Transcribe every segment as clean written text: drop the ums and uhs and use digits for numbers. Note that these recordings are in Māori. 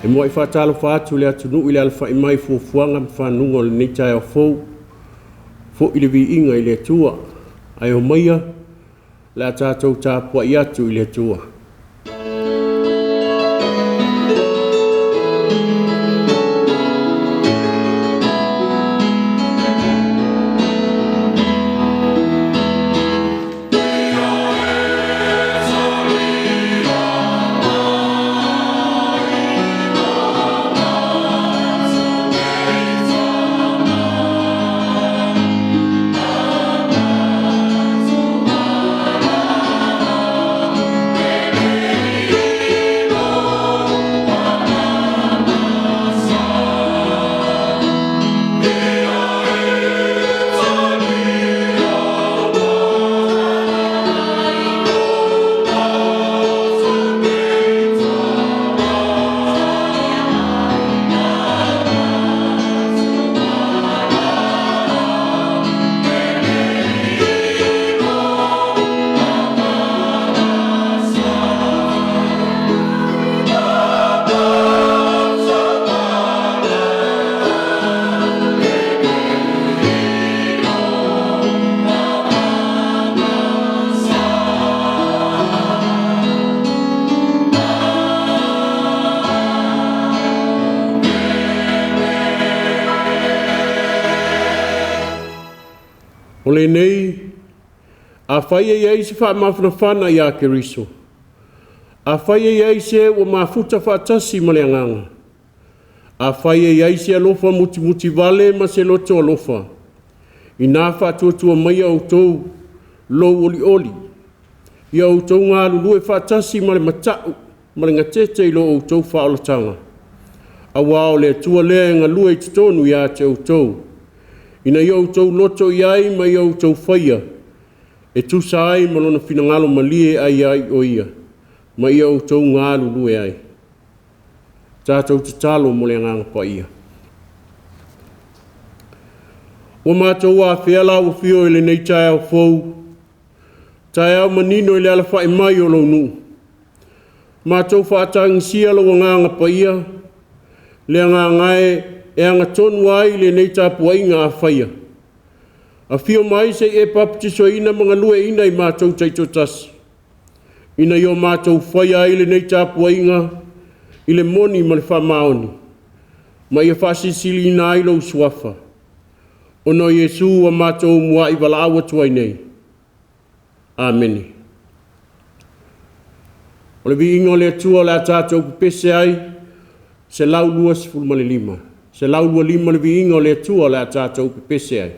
E mo I whātalo whātu le atunu i le alfa I mai fuafuanga mwhanunga o le neitai au fōu. Fo I le vi inga I le atua. Ai o maia le atatou tāpua I atu I le atua. O le nei, a whaia iei se wha mawhanawhana I a Keriso. A whaia iei se o mafuta whaatasi ma le anganga. A whaia iei se alofa muti vale ma se loto alofa. I nā whaatuatua mai Autū, lo oli. I Autū ngā lulue whaatasi ma le matau, ma le ngatete I lo Autū whaolatanga. A wao le tua lea ngā lue I tutonu I a te Autū. Ina I Autū loto I ai ma I Autū whaia. E tusa ai ma lona finangalo malie ai o ia. Ma I Autū ngā lulue ai. Tātou te talo mo le nganga pa ia. O mātou a whiala o whio ele nei tai au fōu. Tai au manino ele ala whae mai o lau nu. Mātou whaatang sialo o nganga pa ia. Le ngangae e anga tonu ai le nei tapuaiga a whaia. A whio mai se e paptiso ina mga lue'ina I mātou taito tasi. Ina I o mātou whaia ai le nei tapuaiga I le moni ma le whamaoni. Ma ia whasisili ina ai lau suafa. Ono Yesu a mātou mua I wala awa tuai nei. Amen. O le vi ingo le atua le tātou pese ai, se lau lua se fulma le lima. Se lau lua lima le vi ingo le atua le tātou pese ai.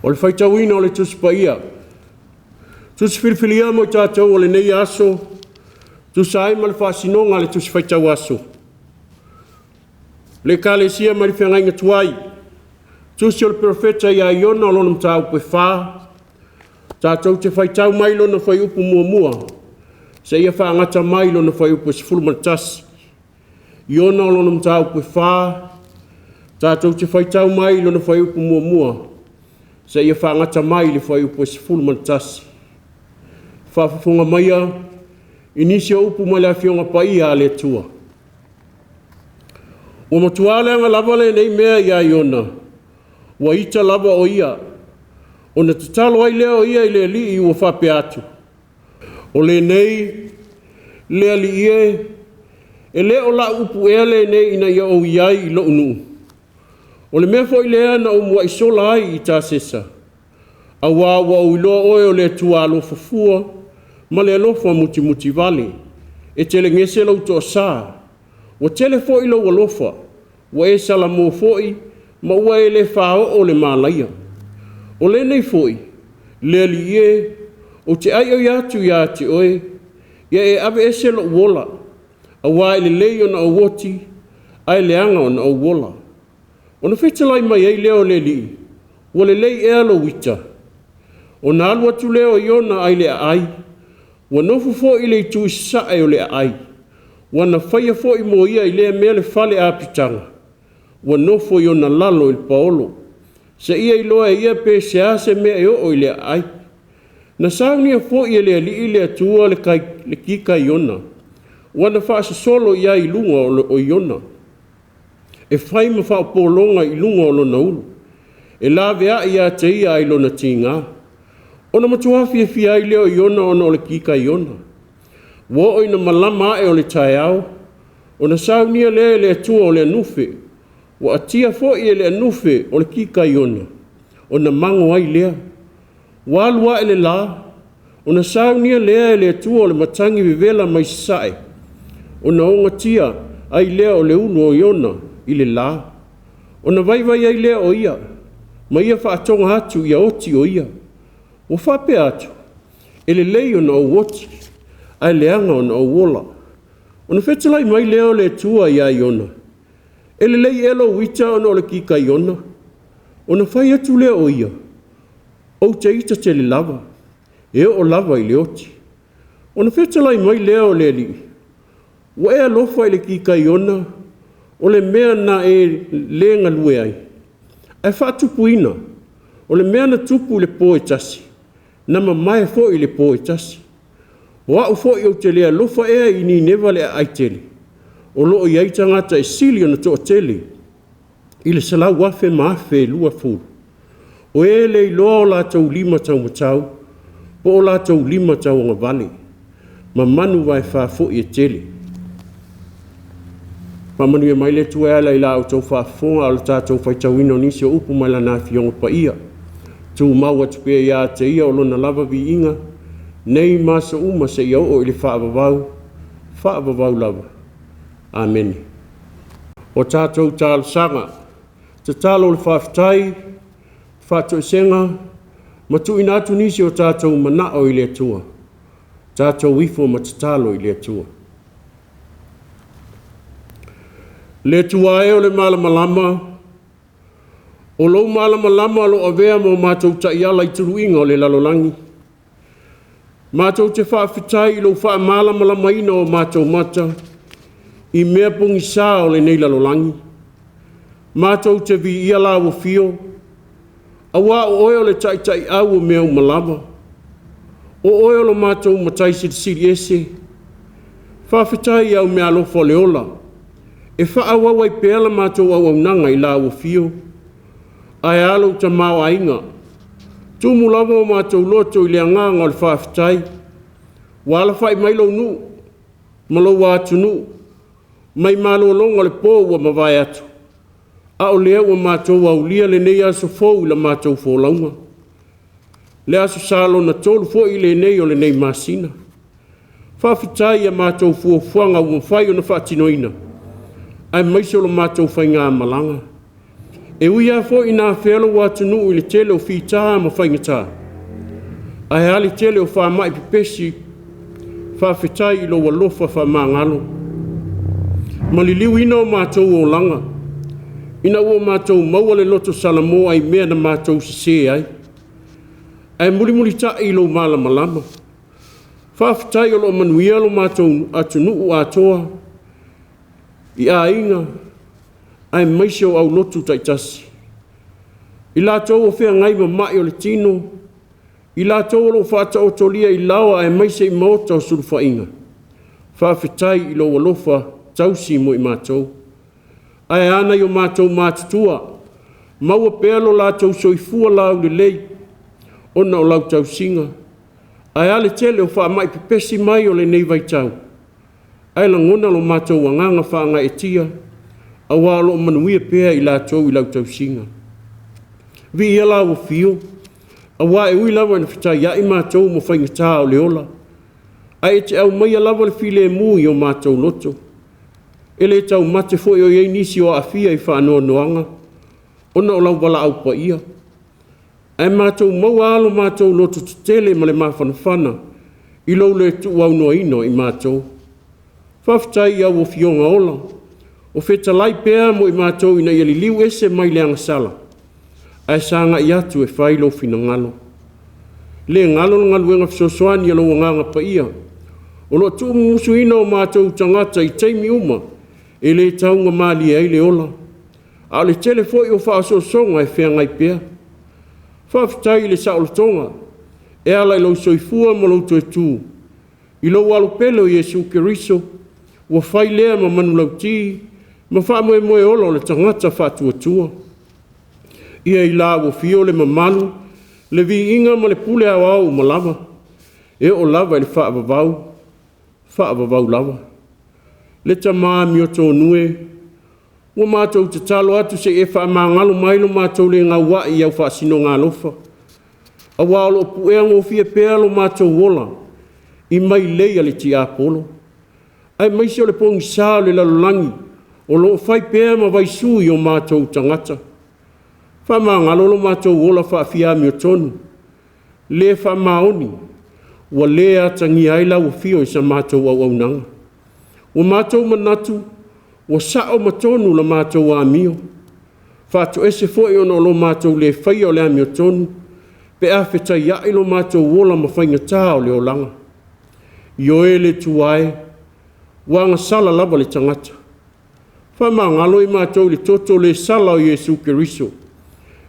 O le faitauina o le tusi paia. Tusi filifilia mo tātou o le nei aso. Tusi ai ma le whaasinonga le tusi faitau aso. Le kalesia ma le whiangainga tuai. Tusi o le profeta ia Iona o lona mta upe wha. Tātou te faitau mai lona whai upu mua mua. Se ia whaangata mai lona whai upu sifuru matasi. Iona o lona mta upe wha. Tātou te faitau mai lona whai upu mua mua. Se ia whaangata mai le whai upu sifuru matasi. Whaafafunga maia. Inisi o upu mai la fionga pai a le tua. O matuale anga lava le nei mea ia Iona. Wa ita lava o ia. O na tatalo ai leo ia i le li i ua whape atu. O le nei, le ali ie, e le o la upu ea le nei ina ia o iai i lo unu. O le mea fo i lea na o mua isola ai i tā sesa. A wā o iloa oe o le tua alo fafua, ma le alofa muti muti vale. E tele ngese lau to sa. O tele fo i lo alofa, wa e sala mo fo i, ma ua e le whao o le malaia. O le nei foi, le li e, o te ai o iatu ia te oe, ia e ave ese lo wola, a wā e le lei o na o woti, ai le anga o na o wola. O na whetalai mai ei leo le li, o le lei e alo wita. O na alu atu leo Iona ai le ai, wa nofu fo i le tu sae o le ai, wa na whaia fo i mo ia i le mea le fale a pitanga, wa nofu Iona lalo il paolo, se ia i loa ia pe se ase mea e o le ai. Na saunia fo ia le ali le atua le kika Iona. Wana whaasa solo ia i lunga o Iona. E whai ma wha polonga i lunga o lona ulu. E la vea ia te ia i lona tinga. Ona matua fia i leo Iona o le kika Iona. Wo o ina malama e o le taiao. Ona saunia le atua o le anufe. Wa atia fo i le anufe o le kika Iona. O na mango ai lea. Walua ele la. O na saunia lea le atua o le matangi vivela mai sae. O na onga tia ai lea o le ulu o Iona i le la. O na vai ai lea o ia. Ma ia whaatonga atu ia oti o ia. O whape atu. Ele lei o na o woti. Ai leanga o na o wola. O na whetalai mai lea o le atua ia Iona. Ele lei elo wita ona o le kika Iona. O na whai atu lea o ia. O te ita te le lava. E o lava i le oti. O na whetalai mai lea o le li. Wa e alofa i le kika Iona. O le mea na e le Galue'a ai. E whaatupuina. O le mea na tupu le po e tasi. Na mamae fo i le po e tasi. O au fo i o te lea lofa ea i ni newa le ai tele. O loo i aita ngata e sili ona to tele. I le salau wafe maafe lua furu. O e le iloa o la tau lima tau matau. Po o la tau lima tau nga vale. Ma manu vai whafo i e tele. Ma manu e mai le tuela i la au tau whafonga o le tātou Faitau ino nisi o upu mai la na fionga pa ia. Tu mau atu pe ia te ia o lona lava vi inga. Nei masa uma se ia o ili whaavavau lava. Amen. O tātou tālu sanga, te tālo le whawhitai, whātou senga, matu ina atu nisi o tātou manao i le atua. Tātou ifo ma te tālo i le atua. Le atua e o le malamalama, o lou malamalama lo avea mo mātou taiala i turuinga o le lalolangi. Mātou te whawhitai i lo wha malamalama ina o mātou mata, i mea pungi sā o le nei lalolangi. Mātou te vi ia la o fio. Awa o oe o le tai au o mea umalawa. O oe o lo mātou matai siri ese. Whawhitai au mea alofa le ola. E whaawawai peala mātou au nanga i la o fio. Ai alo ta mau ainga. Tumu lava o mātou loto i le anganga o le whawhitai. Wala whai mailo nu. Malo wātu nu. Mai malo longa le po ua mawai atu. A o lea ua mātou au lia le nei aso fōu la mātou fōlaunga. Le aso sālo na tolu fō i le nei o le nei māsina. Whawhitai a mātou fuafuanga ua whai o na whaatinoina. Ai maise o la mātou whai ngā malanga. E uia fo ina felo watu nuu ili tele o fita ma whaingata. Ai hali tele o wha mai pipesi, wha whitai ilo walofa wha maangalo. Maliliu ina o mātou o langa. Ina o mātou maua le loto salamo ai mea na mātou sise ai. Ai muli ta ilo malama. Wha whitai o lo manuia lo mātou atu nuu atoa. I a inga. Ai maise o au lotu taitasi. I lātou o whea ngai mai o le tino. I lātou o lo whata o tolia i lawa ai maise i maota o suru whainga. Whawhitai i lo walofa tausi mo i mātou. Ai ana i o mātou mātutua. Maua pēlo lātou soifua lau le lei. Ona o lau tausinga. Ai ale tele o wha mai pipesi mai o le nei vaitau. Ai langona lo mātou wanganga whaanga e tia. Awa lo manuia pēa i lātou i lau tausinga. Vi ia lau o fio. Awa e ui lawa na whitai ia i mātou mo whaingatā o leola. Ai te au mai a lawa le file mu i o mātou loto. Ele tau mate foi o iei nisi o afia i whaanoa noanga. Ona o lau wala au pa ia. Ai mātou maua alo mātou loto tutele ma le mawhanawhana. I lau le tu au noa ino i mātou. Whawhitai au o fionga ola. O feta lai pēa mo i mātou ina i liu ese mai le angasala. Ai sanga i atu e whailo fina ngalo. Le ngalo Galuega fisosoani alo nganga pa ia. O lo tu musu ina o mātou tangata i teimi uma. E le taunga mali ai le ola. A le telefo i o whaasosonga e whea ngai pēa. Whawhitai le saolotonga. E ala i lau soifua ma lau tue tū. I lau alo pelo Yesu Keriso. Wa whai lea ma manu lau tii. Ma wha moe olo le tangata whatuatua. Ia i la o fio le mamalu, le vi inga ma le pule au ma lava. E o lava i le whaavavau lava. Le tamaa mi o tō nue, wa mātou te talo atu se e wha maangalo mailo mātou le ngā wai au whaasino ngā lofa. A wālo pu e ango fia pēa lo mātou wola, i mai leia le ti apolo. Ai maise o le pongi sā le lalolangi, o lo fai pēa ma vai sui o mātou tangata. Wha maangalo lo mātou wola wha fia mi o tonu. Le wha maoni, wa le atangi aila o fio i sa mātou au nanga. Wa mātou manatu, wa sao matonu la mātou a mio. Wha to ese foi ono lo mātou le whai o le ami o tonu. Pe a wheta iai lo mātou wola ma whainga tā o le o langa. Io e le tuai, wanga sala lava le tangata. Wha maangalo i mātou le toto le sala o Yesu Keriso.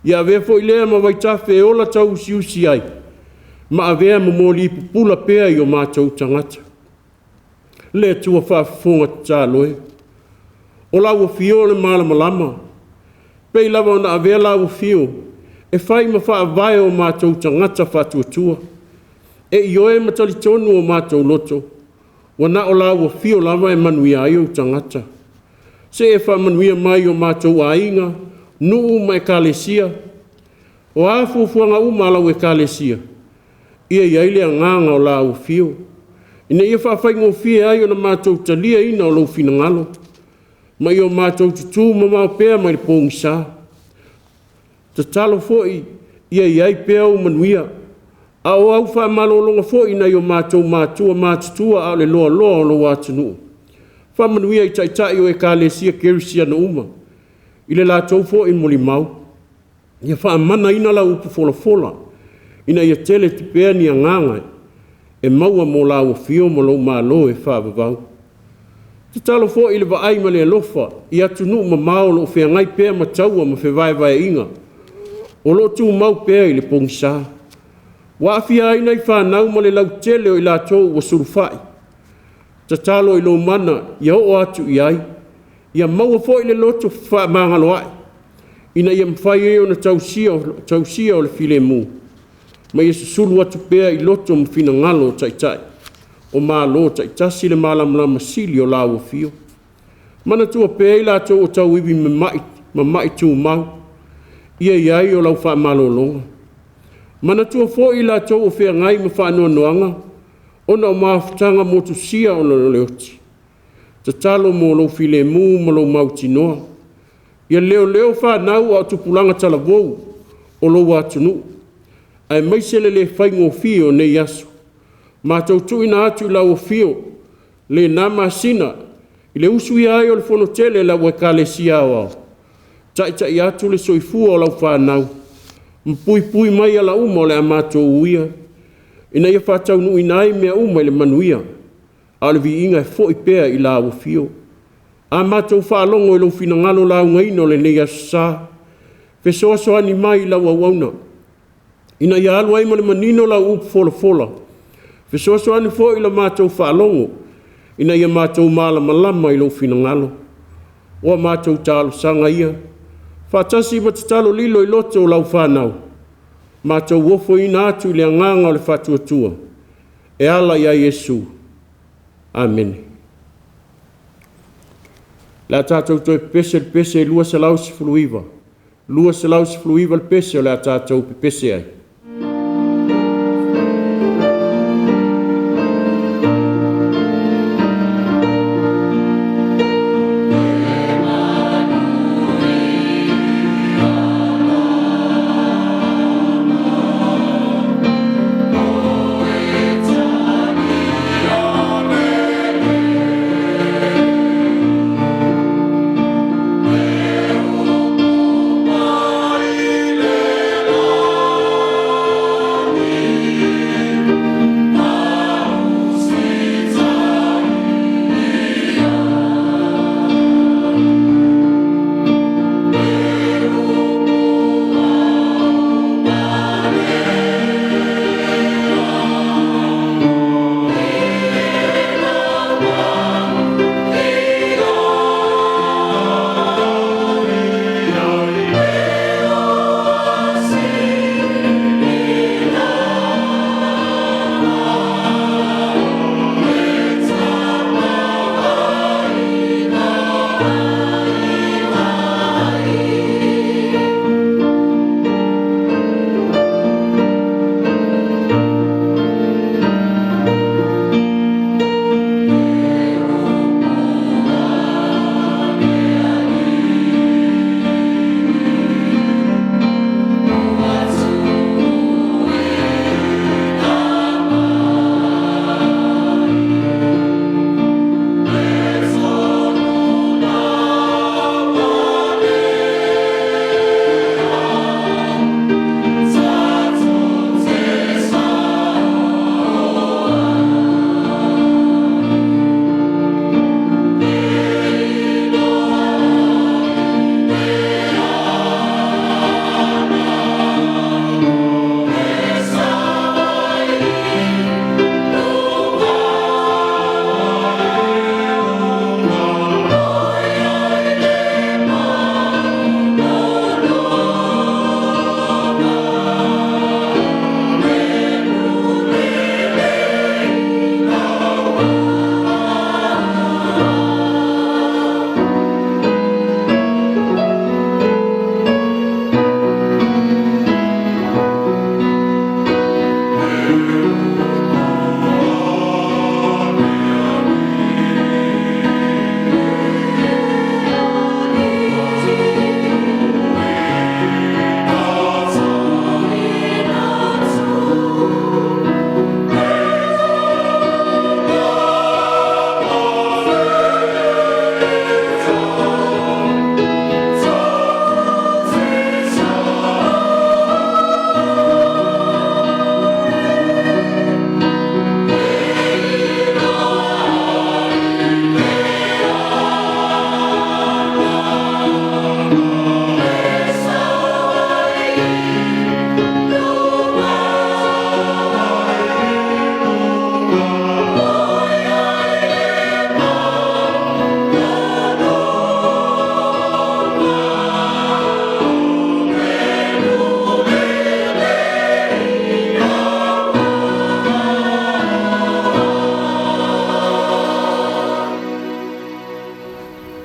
Ia vea fo i lea ma vai tawhe e ola tau usi ai. Ma a vea ma mōli pupula pēa i o mātou tangata. Le tua whaafonga tā loe. O lau o fio le malama. Pei lava ona a vea lau o fio. E whai ma whaavai o mātou tangata whatuatua. E ioe matali tonu o mātou loto. Wana o lau o fio lava e manuia ai o tangata. Se e whamanuia mai o mātou ainga, nuu mai kālesia. O āfuafuanga umalau e kālesia. Ia iaile a nganga o lau fio. Ina ia whawhaingo fie ai o na mātou talia ina o lau fina ngalo. Mai o mātou tutu mamau pēa mai le pōngisā. Ta talo foi, ia iai pēa o manuia. A o au whamalolonga foi na i o mātou mātua mātutua a le loa o lo wātanu. Whamanuia i taitai o e kālesia kerisia na uma. I le lātou fo in moli mau. Ia whaamana ina la upu fola. Ina ia tele te pēa ni a ngāngai. E maua mo la o fio mo lo mālo e whaavavau. Te talo fo i le vaai ma le alofa. I atu nu ma mao lo whea ngai pēa ma taua ma whewai inga. O lo tu mau pēa i le pongisa. Wa afia ina i whanau ma le lau tele o i lātou wa surufai. Ta talo i lo mana, ia o atu i ai. Ia maua fo i le loto wha mangalo ai. Ina ia mwhai e o na tausia o le file mu. Ma ia susulu atu pēa i loto mwhina ngalo o taitai. O mālo taitasi le mālamla masili o lau o fio. Mana tua pēa i lātou o tau iwi ma mai tū mau. Ia iai o lau wha malolonga. Mana tua fo i lātou o whea ngai ma wha noanga. Ona o maafutanga mo tusia o na leoti. Ta talo mo lo file mu mo lo mautinoa. Ia leo whanau au tupulanga talavou o lo atunu. Ai maisele le whaingo fio ne yasu. Mātou tuina atu la o fio le nā masina i le usu ia ai o le whanotele la ua kālesia au. Tai atu le soifua o lau whanau. Mpui mai ala uma o le a mātou uia. Ina ia whātau nui nai mea uma i le manuia. A le vi inga e fo i pēa i la o fio. A mātou whaalongo i lau finangalo la ungaino le nei asa. Fesoa soani mai i lau auauna. Ina ia alu ai mo le manino la upu fola. Fesoa soani fo i la mātou whaalongo. Ina ia mātou malama i lau finangalo. Oa mātou tālu sanga ia. Whātasi matatalo lilo i loto o lau whanau. Mātou wofo ina atu i le anganga o le whatuatua. E ala ia Yesu. Amen. La tātou toi pese lua salau si fuluiva. Lua salau si fuluiva le pese o la tātou pese ai.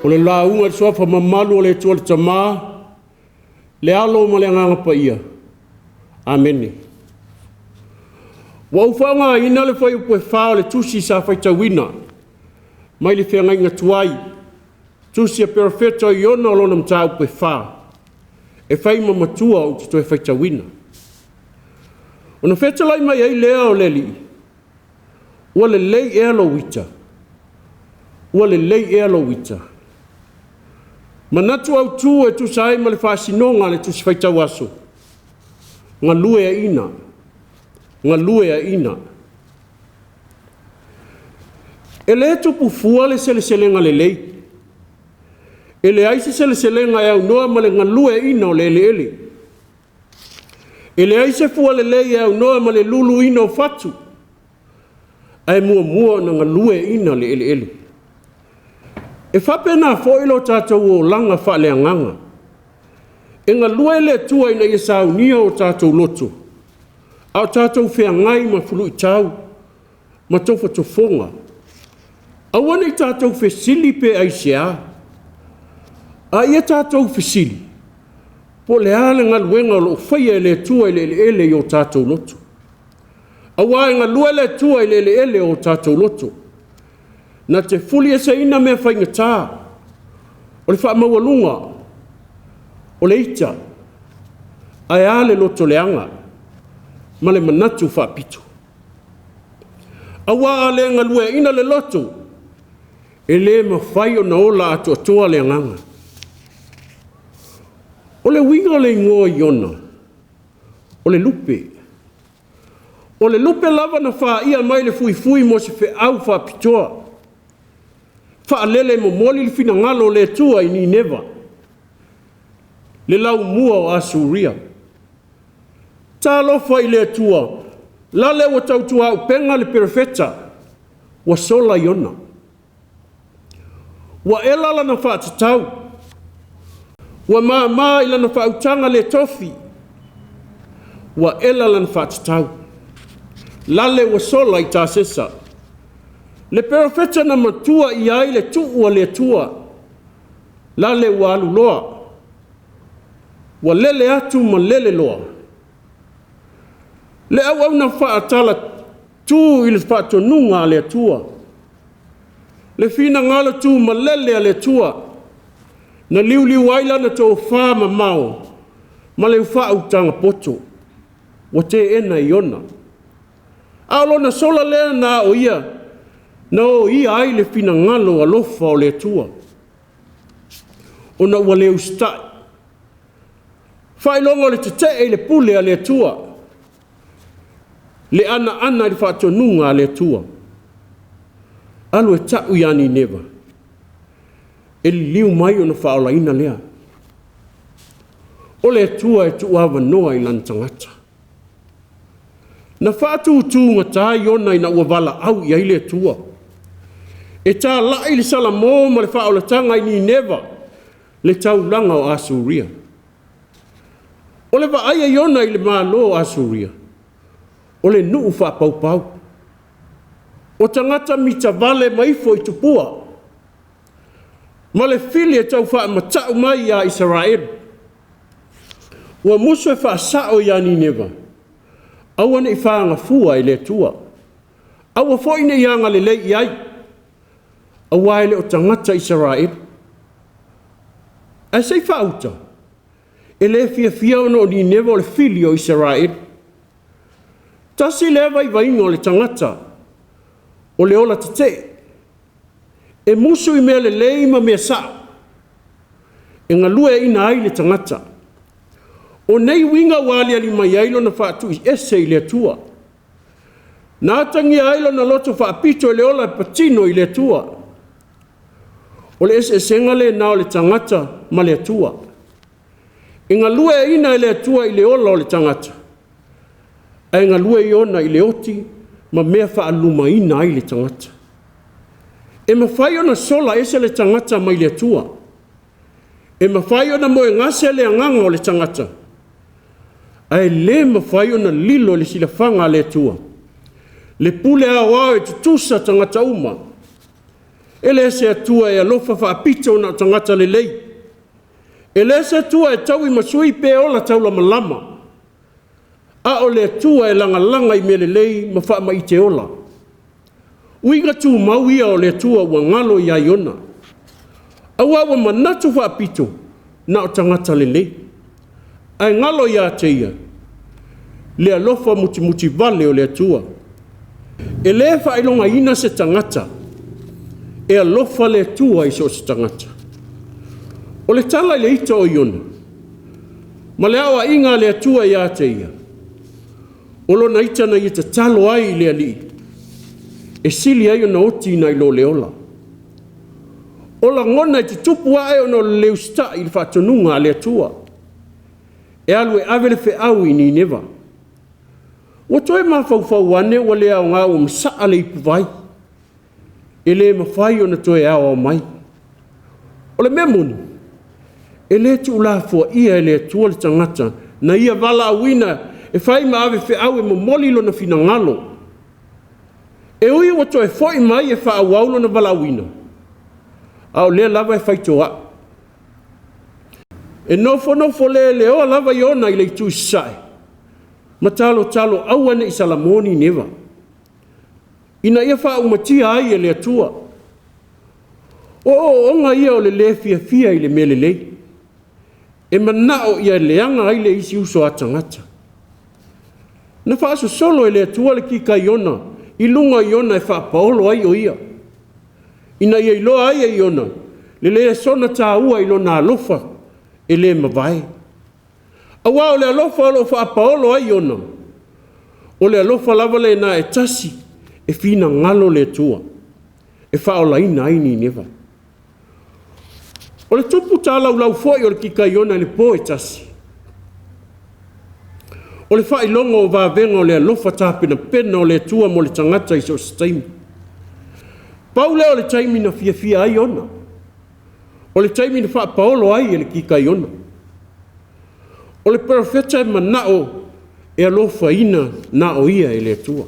O le launga le soafa mamalu o le tua le tamā, le alo ma le anganga pa ia. Amene. Wa ufanga ina le fai upe whao le tusi sa Faitauina, mai le whiangai ngā tuai Tusi a perfecto Iona lo nam tau pe fa. E fai ma matua o te toi Faitauina. Ona feta lai mai ai lea o leli. Ua le lei e alo wita. Ua le lei e alo wita. Manatu Autū e tu sai ma le whaasinonga le tusi Faitau aso. Galuea'ina. Galuea'ina. E le tupu fua le sele-selenga le lei. E le aise sele-selenga e au noa ma le galuea'ina o le ele. E le aise fua le lei e au noa ma le luluina o fatu. Ai mua na galuea'ina le ele. E whapena fo ilo tātou o langa whaaleanganga. E galue le tua ina ia saunia o tātou loto. Au tātou whiangai ma fulu i tau. Ma tofa tofonga. Awana i tātou whesili pe aisea. A ia tātou whesili. Po le ale galuenga lo whaia le tua i le ele o tātou loto. Awa e galue le tua i le ele o tātou loto. Na te fuli e se ina mea whaingatā. O le whaamawalunga. O le ita. Ai ale loto leanga. Ma le manatu whaapito. Awa ale galuea'ina le loto. E le mawhai o na ola atu atoa le anganga. O le winga le ingoa Iona. O le lupe. O le lupe lava na whaia mai le fui mo se whaau whaapitoa. Whaalele mo moli le fina ngalo le tua i ni neva. Le lau mua o Asuria. Tā lofa i le tua. Lale wa tautua au penga le perfeta. Wa sola Iona. Wa elala na whaatatau. Wa maa ila na whautanga le tofi. Wa elala na whaatatau. Lale wa sola i tā sesa. Le perfeta na matua i ai le tuua le tua. Lale wa aluloa. Wa lele atu ma lele loa. Le au na whaatala tu i le whaatonunga le tua. Le fina ngala tu ma lele le tua. Na liu aila na tō wha ma mao. Ma le whautanga poto. Wa te ena Iona. Aolo na sola lea na o ia. Na o ia ai le fina ngalo alofa o le tua. O na ua le ustai. Whailonga le te e le pule a le tua. Le ana i whaatonunga a le tua. Alu e tau iani neva. E liu mai o na whaolaina lea. O le tua e tuawa noa i lantangata. Na whaatūtū ngata Iona i na ua wala au i ai le tua. E tā lai le sala mō ma le whaolatanga i ni neva. Le taulanga o Asuria. O le waaia Iona i le mālo o Asuria. O le nuu whapaupau. O tangata mita vale maifo i tupua. Ma le fili e tau whaamatau mai a Israel. Ua musu e whaasao i a Nineva. Awana i whaanga fua i le tua. Awa foine i anga le lei i ai. Awaile o tangata Israel. A sei whauta. E le fia ono o Nineva o le fili o Israel. Tasi lewa i wainga o le tangata. O le ola te. E musu i mea le leima mea sa. E Galuea'ina ai le tangata. O nei winga wali ali mai ailo na whaatu i ese i le tua. Nā tangi ailo na loto whaapito le ola patino i le tua. O le ese senga le nao le tangata ma le tua. E Galuea'ina i le tua i le ola o le tangata. E Galuea'ina i le oti ma mea whaalumaina ai le tangata. E mawhai ona sola ese le tangata mai le tua. E mawhai ona moe ngase le anganga o le tangata. Ai le mawhai ona lilo le silafanga le tua. Le pule awa e tutusa tangata uma. E le se atua e alofa whaapita ona tangata le lei. E le se atua e tau i masui pe ola taula malama. A o le atua e langa i mele lei ma wha mai te ola. Uiga tu mau ia o le atua ua ngalo i a Iona. Aua wa manatu whaapito na o tangata lele. Ai ngalo ia te ia. Le alofa muti vale o le atua. E le whailongaina se tangata. E alofa le atua iso se tangata. O le tala le ita o Iona. Ma le awa inga le atua ia te ia. O lo na ita na ita talo ai le ali. E sili ai o na oti na ilo le ola. O la ngona te tupu ai o no leu sta i le whatonunga le atua. E alu e ave le whiau i ni neva. O toi mawhau ane wa le au ngā o msaa le ipu vai. E le mawhai o na toi au au mai. O le memoni. E le tu la fua ia e le atua le tangata. Na ia vala awina e whai ma ave whiau e momoli lo na fina ngalo. E ui o toi foi mai e wha awaulo na vala awina. Au lea lava e Faitau. E nofo le o lava Iona i le Tusi sae. Ma talo awane i salamoni neva. Ina ia wha umatia ai e le atua. O onga ia o le fia i le melelei. E manao ia leanga ai le isi uso atangata. Na wha aso solo e le atua le kika Iona. I lunga Iona e wha paolo ai o ia. Ina ia iloa ai e Iona, le sona tāua ilo nā alofa, e le mawai. Awa o le alofa alo wha paolo ai Iona, o le alofa lava le nā e tasi, e whina ngalo le tua, e wha o laina ai ni neva. O le tupu tā lau foi o le kika Iona le po e tasi. O le wha ilonga o vāvenga o le alofa tāpina pena o le tua mo le tangata i so staimi. Paule o le taimi na fia ai ona. O le taimi na wha paolo ai e le kika Iona. O le profeta e manao e alofa ina na o ia e le atua.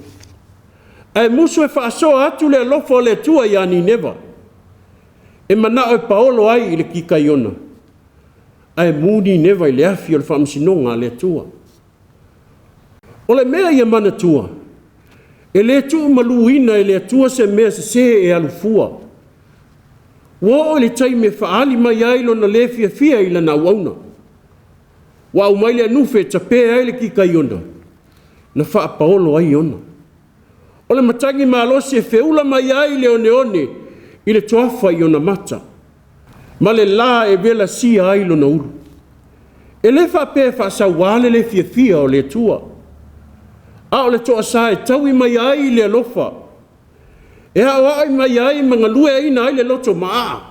Ai musu e whaasoa atu le alofa o le atua ia ni neva. E manao e paolo ai e le kika Iona. Ai muni neva i le afi o le whaamsinonga le atua. O le mea ia manatua. E le tu maluina e le atua se mea se e alufua. Wa le taimi faali mai ai lo na le fia i lana wauna. Wa umai le anufe tape ai le kika Iona. Na faa paolo ai Iona. O le matangi maalosi e feula mai ai le one i le toafa Iona mata. Ma le la e vela si ai lo na ulu. E le faa pe faa sa wale le fia o le atua. A o le toa sa e taui mai ai le alofa. E a ai mai ai ma Galuea'ina ai le loto maa.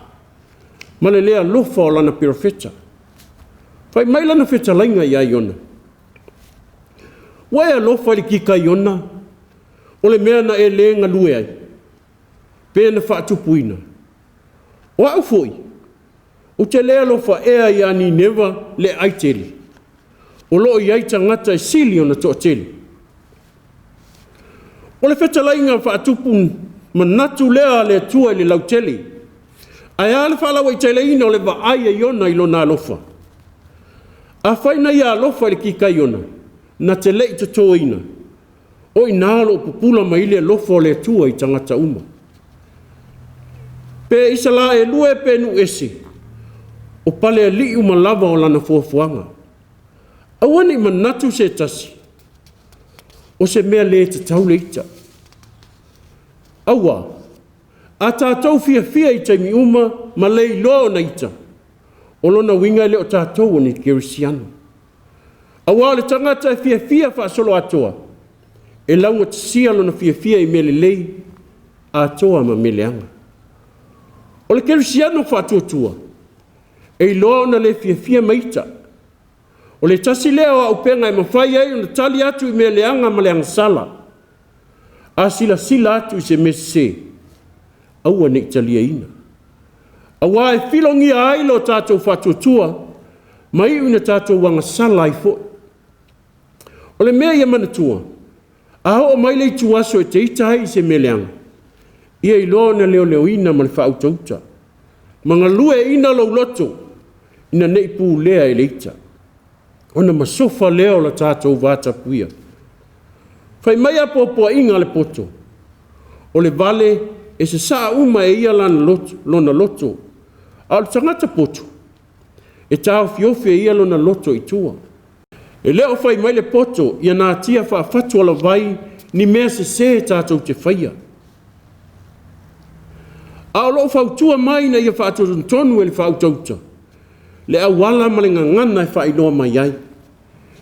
Ma le lea alofa o lana profeta. Fai mai lana feta lainga i ai Iona. Wai alofa le kika Iona. O le mea na e le Galue'a ai. Pea na whaatupuina. O au foi. O te lea alofa ea i ani neva le aiteli. O loo i aita ngata e sili o na toa teli. O le whetalainga whaatupu manatu lea le tua le lauteli. Ai ale whalawa i teileina o le vaai e Iona i lona alofa. A whaina ia alofa le kika Iona, na te lei te toina. O i nālo o pupula mai le alofa o le tua i tangata uma. Pe isa la e lue pe nu ese, o pale a li uma lava o lana fuafuanga. Awani manatu se tasi. O se mea le te tau leita. Aua, a tātou fia i taimi uma, ma lei loa na ita. O lona winga le o tātou o ni kerisiano. Aua le tangata e fia whaasolo atoa. E launga te sia lona fia i mele lei, atoa ma meleanga. O le kerisiano whaatuatua. E loa na le fia maita. O le tasi leo au penga e mawhai ai o na tali atu i mea leanga ma leanga sala. A sila atu i se mese. Aua ne Galuea'ina. Awa e filongi ai lo tātou whatuatua. Mai una tātou wanga sala i fo. O le mea ia manatua. A o mai lei tuaso e te ita ai i se mea leanga. Ia i loa na leoleoina ma le whautauta. Ma Galuea'ina lo loto. Ina nei pū lea e leita. Ona masofa leo la tātou vāta puia. Fai mai apoapoa'iga le poto. O le vale e se saa uma e ia lana loto, lona loto. A o tangata poto. E tau fiofi e ia lona loto i tua. E leo fai mai le poto, ia nā tia whaafatu ala vai, ni mea se tātou te whaia. A o loo whautua mai na ia whaatotun tonu e le whautauta. Le a wala ma le ngangana e whainoa mai ai.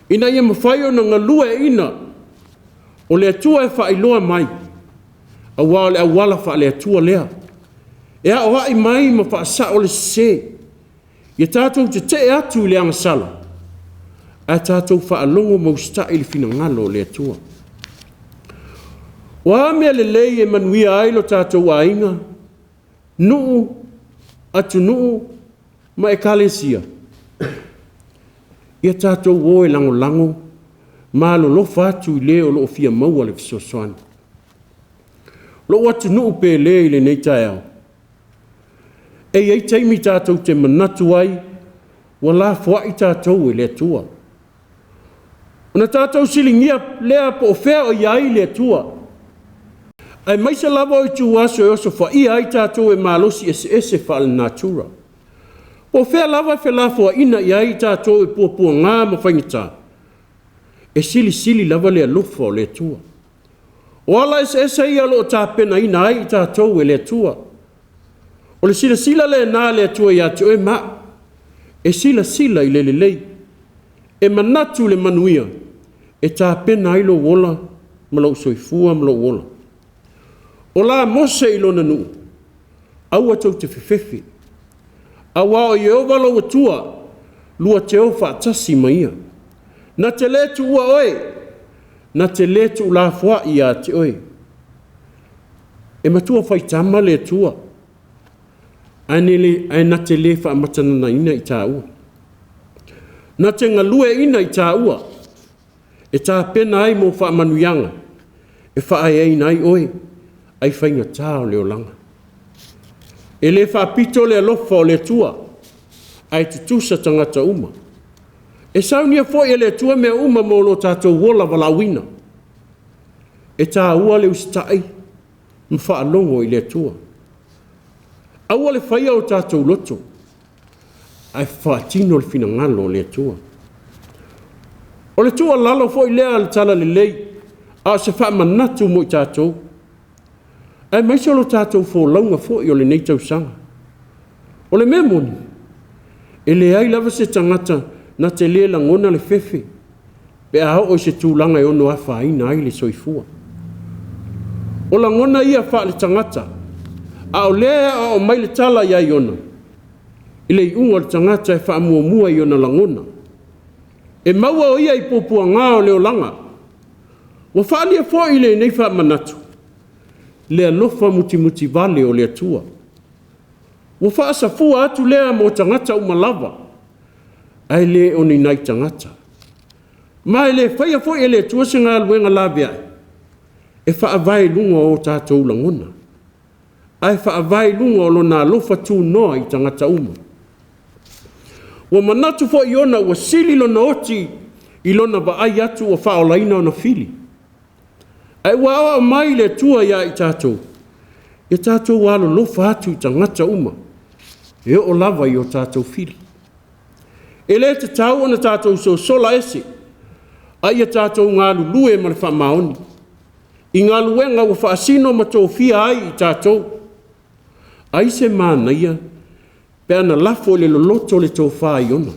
Ina ia mawhaio na Galuea'ina, o le atua e whailoa mai. A wao le a wala wha le atua lea. E a oai mai ma whaasa o le se. Ia tātou te atu i le angasala. A tātou whaalongo mausta i le fina ngalo le atua. O a mea le lei e manuia ailo tātou ainga. Nuu, atu nuu, ma e kalesia. Ia tātou o e lango lango, ma lo fatu i leo lo fia maua le fisosoani. Lo atu nuu pe le i le nei tae au. E ei teimi tātou te manatu ai, wala fua i tātou e le atua. Ona tātou silingia lea po fea o iai le atua. Ai maisa lava o tu aso e oso fa ia ai tātou e malosi ese fa al natura. Po fea lava fe la fua ina ia ai tātou e pua ngā ma whaingita. E sili lava le alofa o le atua. O ala ese ia lo tā pena ina ai tātou e le atua. O le sila le nā le atua ia te oe ma. E sila i le lei. E manatu le manuia. E tā pena ilo wola ma lau soifua ma lau wola. O la mose i lona nuu. Aua tau te fefefe. Awa o Yehova lo atua. Lua te o whaatasi maia. Na te letu ua oe. Na te letu la fua ia te oe. E matua whaitama le atua. Ai na te le wha matanana ina i tā ua. Na te Galuea'ina i tā ua. E tā pena ai mo wha manuianga. E wha ai nai oe. Ai whainga tāo leo langa. E le whaapito le alofa o le tua. Ai te tusa tangata uma. E saunia fo e le tua mea uma mo lo tātou wola walawina. E tā ua le ustai. Mwha alongo i le tua. Aua le whaia o tātou loto. Ai whaatino le fina ngalo le tua. O le tua lalo fo i lea le tala le lei. A se wha manatu mo i tātou. Ai mai solo tātou fō launga fō i o le nei tausanga. O le mea moni. E le ai lava se tangata na te le langona le fefe. Pe a o se tūlanga e ono a whaina ai le soifua. O langona ia wha le tangata. A o lea a o mai le tala ia Iona. I le iunga le tangata e wha mua Iona langona. E maua o ia i popua ngā o leo langa. Wa wha lia fō i le nei wha manatu. Le alofa muti vale o le atua. Wa wha asafua atu lea mo tangata umalava. Ai le o ni nai tangata. Mai le whaia fo e le atua se ngā luenga labia. E wha avai lunga o tātou langona. Ai wha avai lunga o lo nā alofa tū noa i tangata uma. Wa manatu fo Iona wa sili lo na oti i lona wa ai atu o wha o laina o na fili. Ai wawa mai le tua ia i tātou. E tātou walo lofa atu i tangata uma. E o lava i o tātou fili. E le te tau ana tātou so sola ese. Ai a tātou ngā lulue ma le wha maoni. I ngā luenga wa wha asino ma tō fia ai i tātou. Ai se mānaia. Pe ana lafo le loloto le tō wha i ona.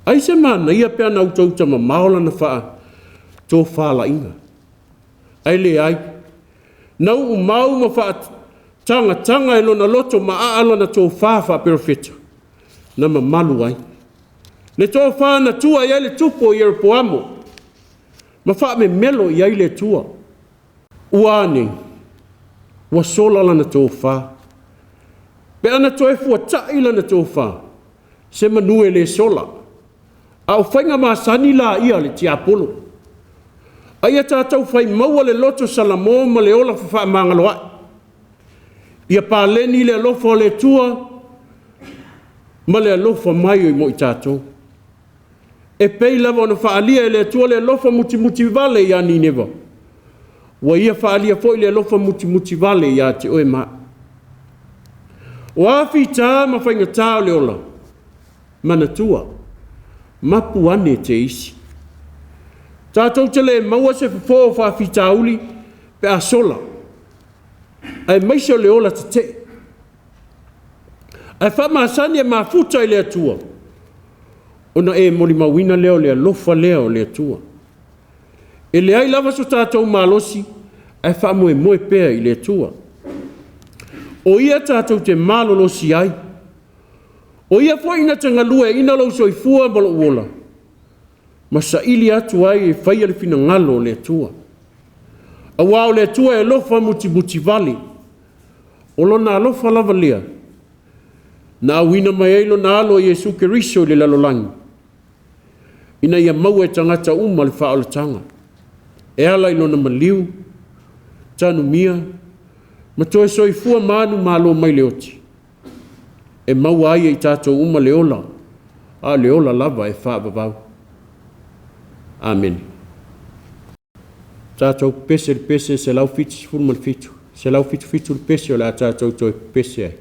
Ai se mānaia pe ana utauta ma maola na wha tō wha la inga. Ai le ai. Nau mau ma wha tanga e lona loto ma aala na tō whawha perfeta. Na ma malu ai. Le tō wha na tua i le tupo i erpo amo. Ma wha me melo i le tua. Uane. Wa sola lana tō wha. Pe ana tō e fua tai lana tō wha. Se manue le sola. Au whainga ma sani la ia le ti apolo. Ai a tātou whai maua le loto salamo ma le ola wha mangaloa. Ia pāleni le alofa o le tua, ma le alofa mai o i mo i tātou. E pei lava ona whaalia e le tua le alofa muti vale i ani newa. Wa ia whaalia fo i le alofa muti vale i a te oe maa. O awhita ma whaingatā o le ola. Manatua. Mapu ane te isi. Tātou te le maua se whafo o whawhita uli pe a sola. Ai maise o le ola te te. Ai whamasani e mafuta i le atua. Ona e moli mawina leo le alofa leo le atua. E le ai lava so tātou malosi, ai whamoe moe pea i le atua. O ia tātou te malolosi ai. O ia fo ina te Galuea'ina lau soifua ma lo uola. Ma sa ili atu ai e whaia le fina ngalo le atua. A wao le atua e lofa muti vali. O lona alofa lava lea. Na awina mai eilo na alo Yesu Keriso le lalolangi. Ina ia mau e tangata uma le whaolatanga. E ala ilona maliu, tanu mia, ma toe soifua manu malo mai leoti. E mau aia i tātou uma leola, a leola lava e whaavavau. Amen. Tātou pese se lau fitu sifuru mal fitu. Se lau fitu le pese o la tātou toi pese ai.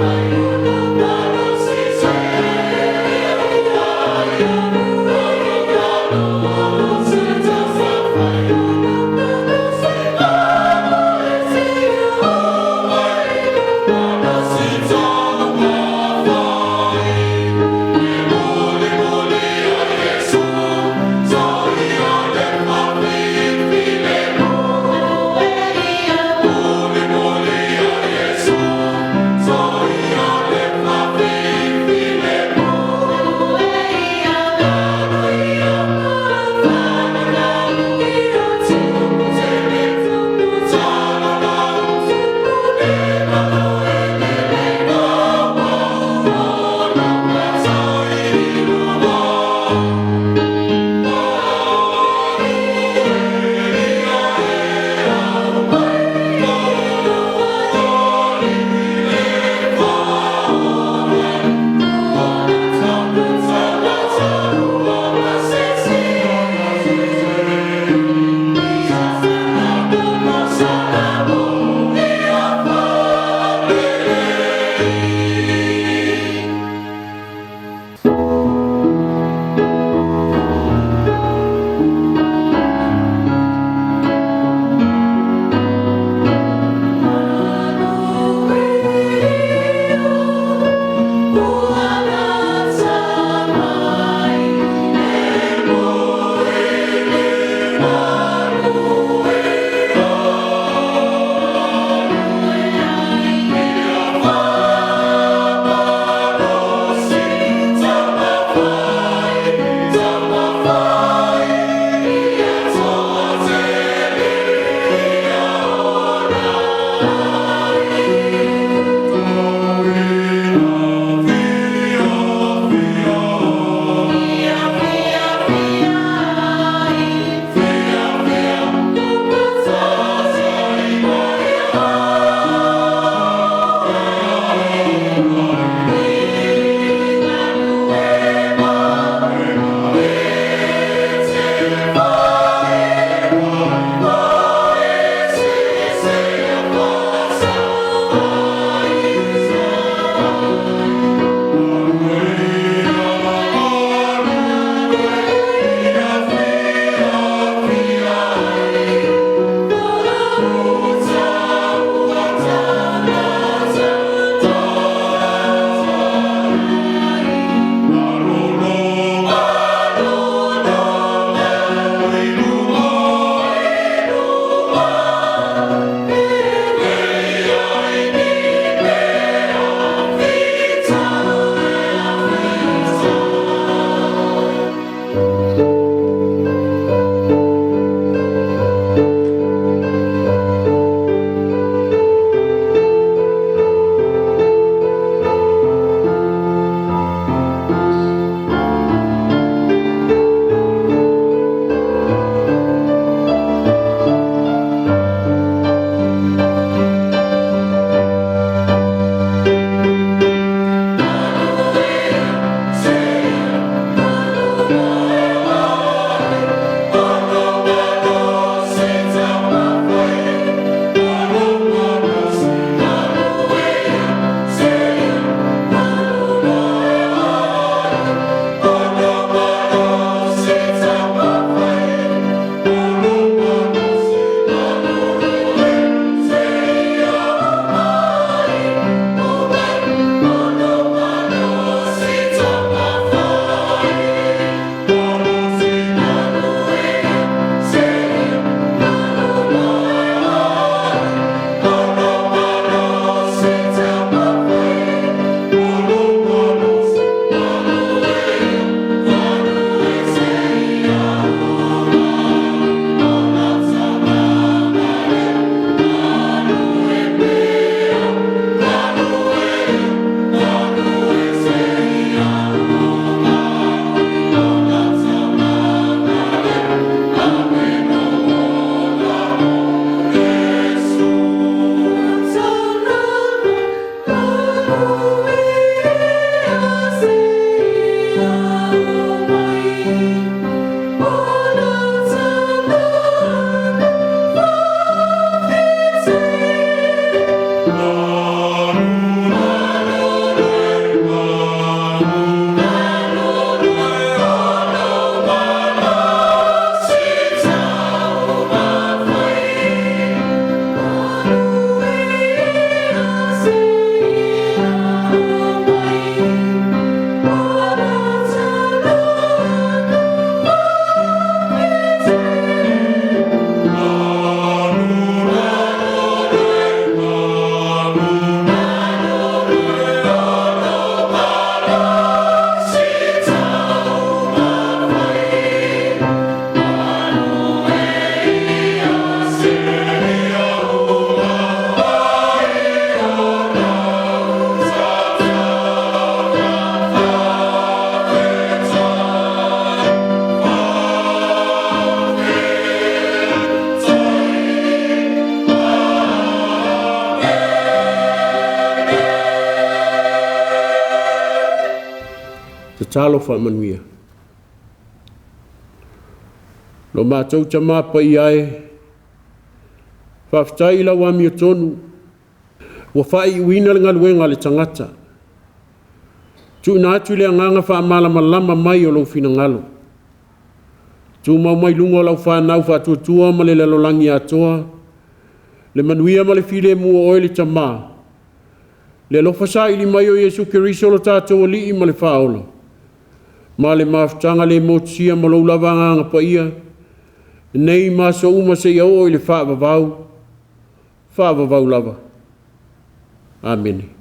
Thank you. talo whaamanuia. Lo mātou ta māpa i ai, whaftai la wami o tonu, wa whai uina le Galuega le tangata. Tu na atu le anganga whaamalama mai o lo fina ngalo. Tu mau mai lunga o lau whanau whatuatua ma le lalolangi atoa, le manuia ma le file mua oe le tamā. Le lofa sa ili mai o Yesu Keriso lo tātou li i ma le whaola. Ma le maftanga le motia ma lo lavanga pa ia, nei ma so uma se iau o le whaavavau lava. Amen.